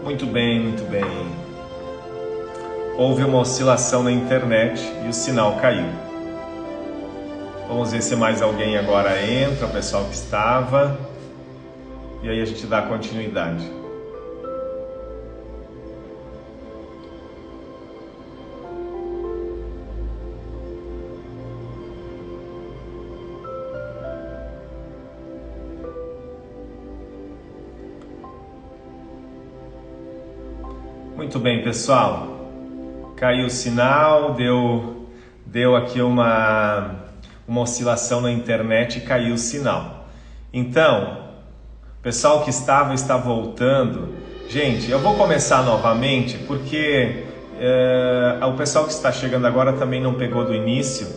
Muito bem, muito bem. Houve uma oscilação na internet e o sinal caiu. Vamos ver se mais alguém agora entra, o pessoal que estava. E aí a gente dá continuidade. Muito bem, pessoal. Caiu o sinal, deu aqui uma oscilação na internet e caiu o sinal. Então, o pessoal que está voltando. Gente, eu vou começar novamente porque o pessoal que está chegando agora também não pegou do início.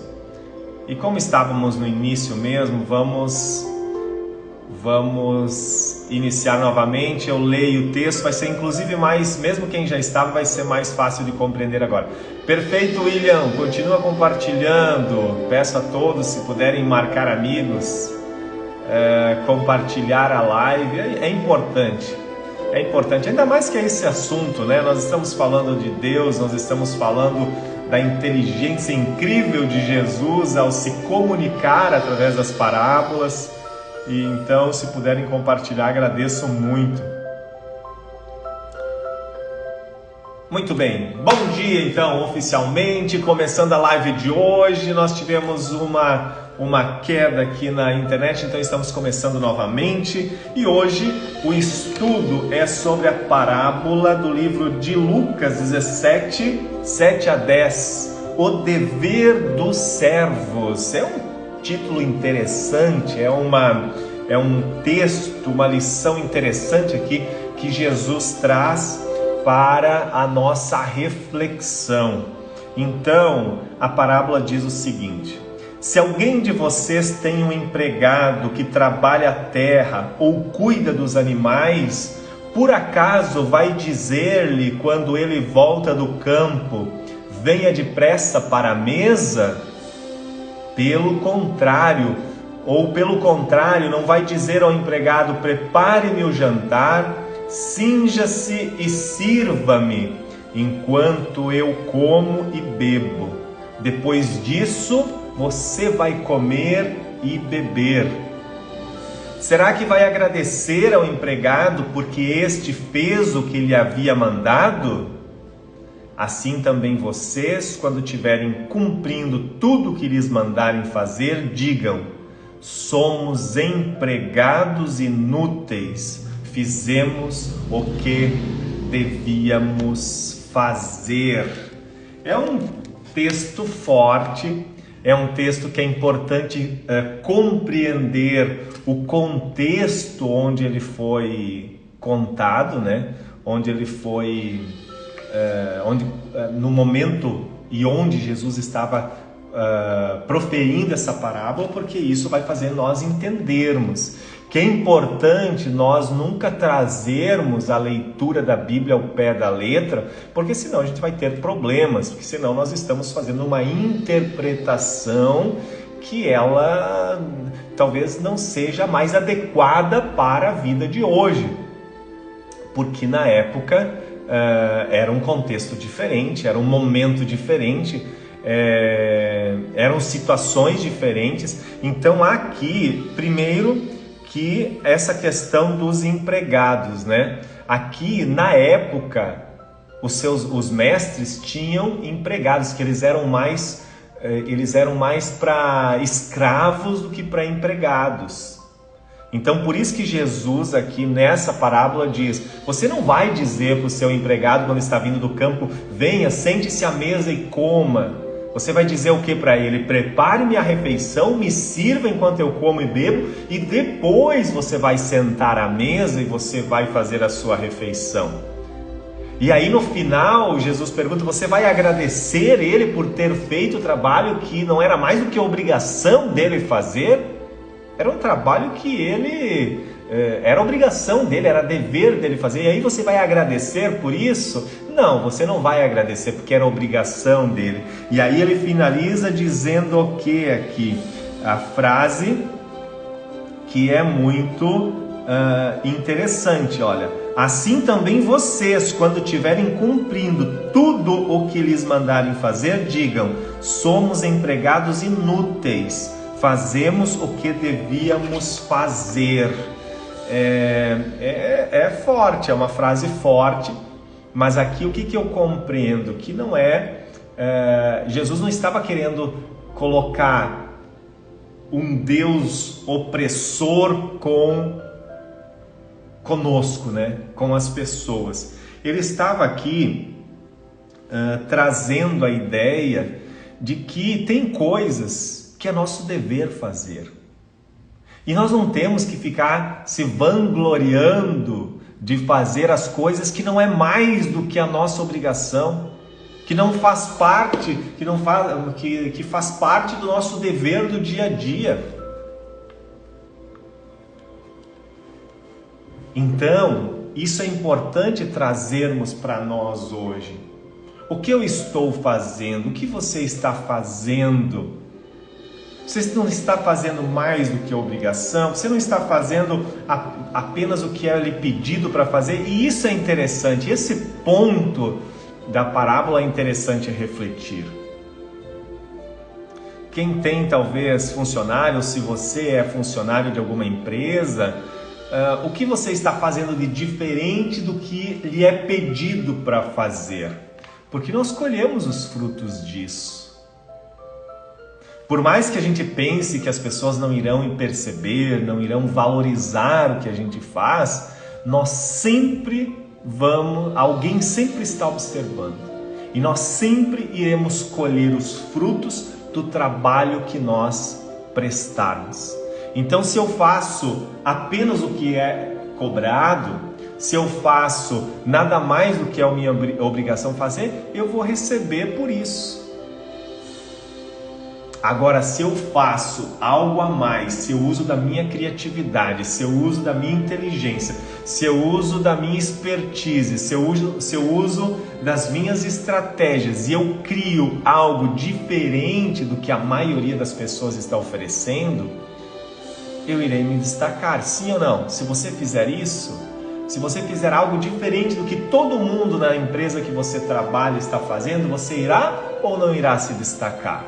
E como estávamos no início mesmo, vamos iniciar novamente. Eu leio o texto, vai ser inclusive mais, mesmo quem já estava, vai ser mais fácil de compreender agora. Perfeito, William, continua compartilhando. Peço a todos, se puderem marcar amigos, compartilhar a live, é importante, ainda mais que é esse assunto, né? Nós estamos falando de Deus, nós estamos falando da inteligência incrível de Jesus ao se comunicar através das parábolas. E então, se puderem compartilhar, agradeço muito. Muito bem, bom dia então, oficialmente, começando a live de hoje. Nós tivemos uma queda aqui na internet, então estamos começando novamente. E hoje o estudo é sobre a parábola do livro de Lucas 17, 7 a 10. O dever dos servos. É um título interessante, é um texto, uma lição interessante aqui que Jesus traz para a nossa reflexão. Então, a parábola diz o seguinte: se alguém de vocês tem um empregado que trabalha a terra ou cuida dos animais, por acaso vai dizer-lhe quando ele volta do campo: venha depressa para a mesa? Pelo contrário, não vai dizer ao empregado: prepare-me o jantar, cinja-se e sirva-me, enquanto eu como e bebo. Depois disso, você vai comer e beber. Será que vai agradecer ao empregado porque este fez o que lhe havia mandado? Assim também vocês, quando estiverem cumprindo tudo o que lhes mandarem fazer, digam: somos empregados inúteis, fizemos o que devíamos fazer. É um texto forte, é um texto que é importante compreender o contexto onde ele foi contado, né? Onde ele foi... no momento e onde Jesus estava proferindo essa parábola, porque isso vai fazer nós entendermos que é importante nós nunca trazermos a leitura da Bíblia ao pé da letra, porque senão a gente vai ter problemas, porque senão nós estamos fazendo uma interpretação que ela talvez não seja mais adequada para a vida de hoje, porque na época era um contexto diferente, era um momento diferente, eram situações diferentes. Então aqui, primeiro, que essa questão dos empregados, né? Aqui na época os mestres tinham empregados, que eles eram mais para escravos do que para empregados. Então, por isso que Jesus aqui nessa parábola diz: você não vai dizer para o seu empregado quando está vindo do campo: venha, sente-se à mesa e coma. Você vai dizer o que para ele? Prepare-me a refeição, me sirva enquanto eu como e bebo, e depois você vai sentar à mesa e você vai fazer a sua refeição. E aí no final Jesus pergunta: você vai agradecer ele por ter feito o trabalho que não era mais do que a obrigação dele fazer? Era um trabalho que era obrigação dele, era dever dele fazer. E aí você vai agradecer por isso? Não, você não vai agradecer porque era obrigação dele. E aí ele finaliza dizendo o que aqui? A frase que é muito interessante, olha. Assim também vocês, quando estiverem cumprindo tudo o que lhes mandarem fazer, digam: somos empregados inúteis, fazemos o que devíamos fazer. É forte, é uma frase forte, mas aqui o que eu compreendo? Que não Jesus não estava querendo colocar um Deus opressor conosco, né? Com as pessoas. Ele estava aqui trazendo a ideia de que tem coisas que é nosso dever fazer. E nós não temos que ficar se vangloriando de fazer as coisas que não é mais do que a nossa obrigação, que não faz parte, que faz parte do nosso dever do dia a dia. Então, isso é importante trazermos para nós hoje. O que eu estou fazendo? O que você está fazendo? Você não está fazendo mais do que a obrigação, você não está fazendo apenas o que é lhe pedido para fazer, e isso é interessante, esse ponto da parábola é interessante refletir. Quem tem talvez funcionário, se você é funcionário de alguma empresa, o que você está fazendo de diferente do que lhe é pedido para fazer? Porque nós colhemos os frutos disso. Por mais que a gente pense que as pessoas não irão perceber, não irão valorizar o que a gente faz, nós sempre alguém sempre está observando. E nós sempre iremos colher os frutos do trabalho que nós prestarmos. Então, se eu faço apenas o que é cobrado, se eu faço nada mais do que é a minha obrigação fazer, eu vou receber por isso. Agora, se eu faço algo a mais, se eu uso da minha criatividade, se eu uso da minha inteligência, se eu uso da minha expertise, se eu uso das minhas estratégias e eu crio algo diferente do que a maioria das pessoas está oferecendo, eu irei me destacar, sim ou não? Se você fizer isso, se você fizer algo diferente do que todo mundo na empresa que você trabalha está fazendo, você irá ou não irá se destacar?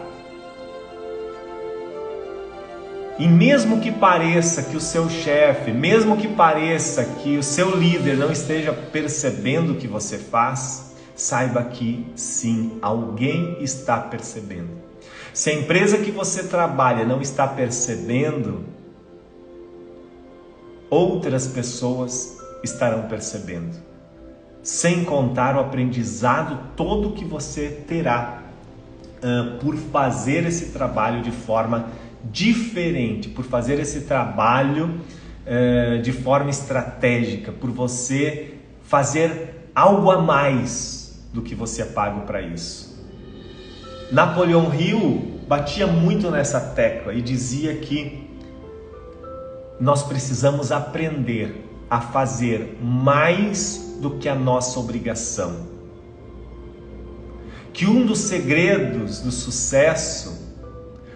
E mesmo que pareça que o seu chefe, mesmo que pareça que o seu líder não esteja percebendo o que você faz, saiba que sim, alguém está percebendo. Se a empresa que você trabalha não está percebendo, outras pessoas estarão percebendo. Sem contar o aprendizado todo que você terá por fazer esse trabalho de forma diferente, por fazer esse trabalho de forma estratégica, por você fazer algo a mais do que você é pago para isso. Napoleão Hill batia muito nessa tecla e dizia que nós precisamos aprender a fazer mais do que a nossa obrigação. Que um dos segredos do sucesso,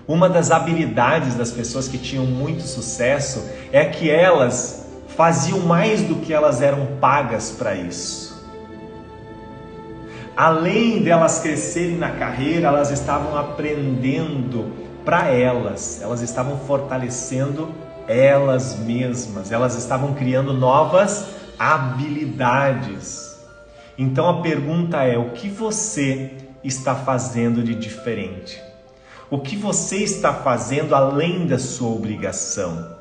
uma das habilidades das pessoas que tinham muito sucesso é que elas faziam mais do que elas eram pagas para isso. Além delas crescerem na carreira, elas estavam aprendendo para elas estavam fortalecendo elas mesmas, elas estavam criando novas habilidades. Então a pergunta é: o que você está fazendo de diferente? O que você está fazendo além da sua obrigação?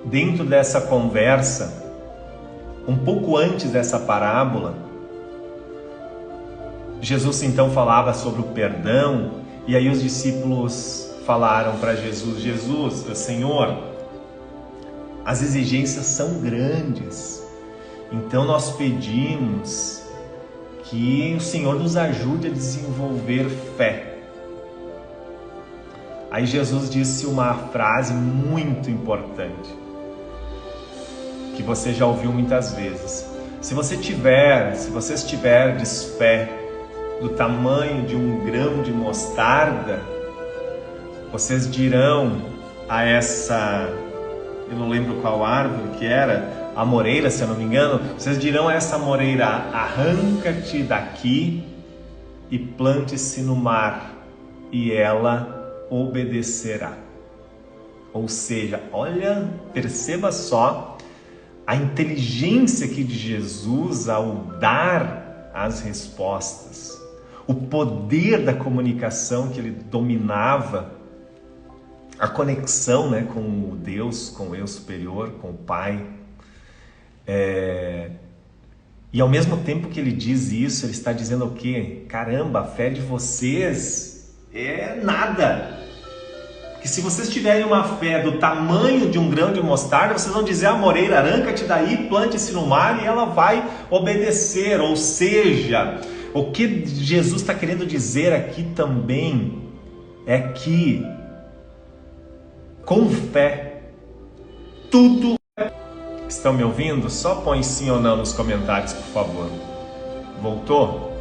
Dentro dessa conversa, um pouco antes dessa parábola, Jesus então falava sobre o perdão, e aí os discípulos falaram para Jesus: Senhor, as exigências são grandes, então nós pedimos que o Senhor nos ajude a desenvolver fé. Aí Jesus disse uma frase muito importante, que você já ouviu muitas vezes. Se vocês tiverdes fé do tamanho de um grão de mostarda, vocês dirão a essa, eu não lembro qual árvore que era, a moreira, se eu não me engano, vocês dirão a essa moreira: arranca-te daqui e plante-se no mar, e ela obedecerá. Ou seja, olha, perceba só a inteligência aqui de Jesus ao dar as respostas, o poder da comunicação que ele dominava, a conexão, né, com o Deus, com o eu superior, com o Pai. E ao mesmo tempo que ele diz isso, ele está dizendo o quê? Caramba, a fé de vocês é nada. Porque se vocês tiverem uma fé do tamanho de um grão de mostarda, vocês vão dizer à moreira: arranca-te daí, plante-se no mar, e ela vai obedecer. Ou seja, o que Jesus está querendo dizer aqui também é que com fé tudo. Estão me ouvindo? Só põe sim ou não nos comentários, por favor. Voltou?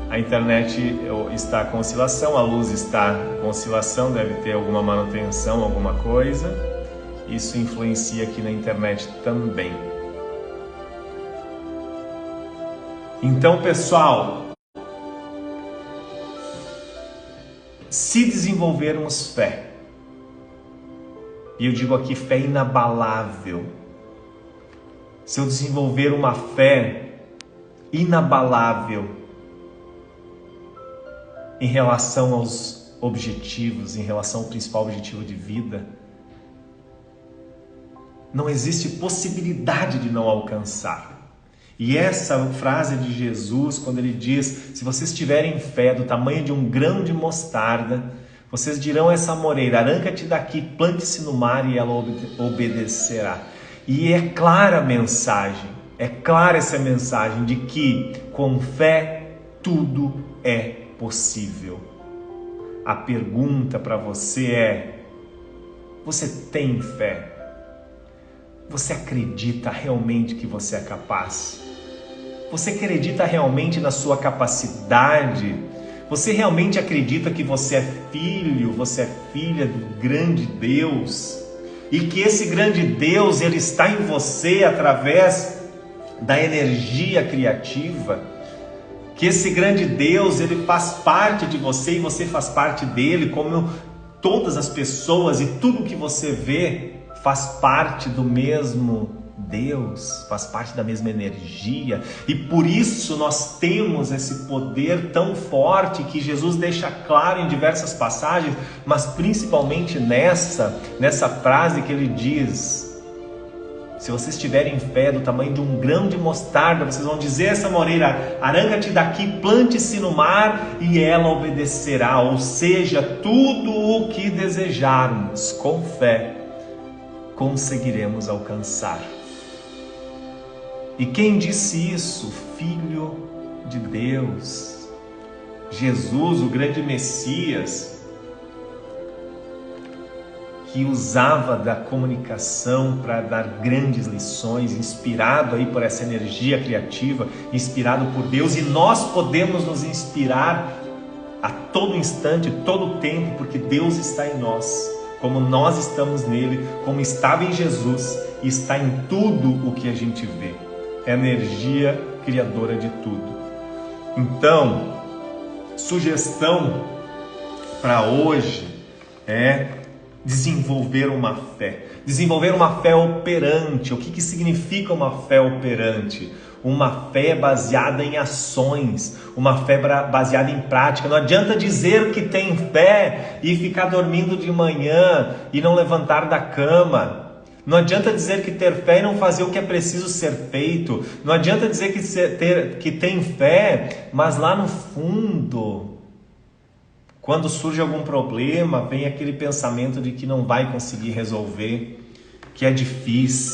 A internet está com oscilação, a luz está com oscilação, deve ter alguma manutenção, alguma coisa. Isso influencia aqui na internet também. Então, pessoal, se desenvolvermos fé, e eu digo aqui fé inabalável, se eu desenvolver uma fé inabalável em relação aos objetivos, em relação ao principal objetivo de vida, não existe possibilidade de não alcançar. E essa frase de Jesus, quando ele diz: se vocês tiverem fé do tamanho de um grão de mostarda, vocês dirão a essa moreira: arranca-te daqui, plante-se no mar, e ela obedecerá. E é clara a mensagem, é clara essa mensagem de que com fé tudo é possível. A pergunta para você é: você tem fé? Você acredita realmente que você é capaz? Você acredita realmente na sua capacidade? Você realmente acredita que você é filho, você é filha do grande Deus? E que esse grande Deus, ele está em você através da energia criativa? Que esse grande Deus, ele faz parte de você e você faz parte dele, como todas as pessoas e tudo que você vê faz parte do mesmo Deus, faz parte da mesma energia. E por isso nós temos esse poder tão forte que Jesus deixa claro em diversas passagens, mas principalmente nessa frase que ele diz: se vocês tiverem fé do tamanho de um grão de mostarda, vocês vão dizer a essa moreira: arranca-te daqui, plante-se no mar, e ela obedecerá. Ou seja, tudo o que desejarmos com fé, conseguiremos alcançar. E quem disse isso? Filho de Deus, Jesus, o grande Messias, que usava da comunicação para dar grandes lições, inspirado aí por essa energia criativa, inspirado por Deus. E nós podemos nos inspirar a todo instante, todo tempo, porque Deus está em nós, como nós estamos nele, como estava em Jesus, e está em tudo o que a gente vê. É a energia criadora de tudo. Então, sugestão para hoje é desenvolver uma fé. Desenvolver uma fé operante. O que significa uma fé operante? Uma fé baseada em ações, uma fé baseada em prática. Não adianta dizer que tem fé e ficar dormindo de manhã e não levantar da cama. Não adianta dizer que ter fé e não fazer o que é preciso ser feito. Não adianta dizer que tem fé, mas lá no fundo, quando surge algum problema, vem aquele pensamento de que não vai conseguir resolver, que é difícil.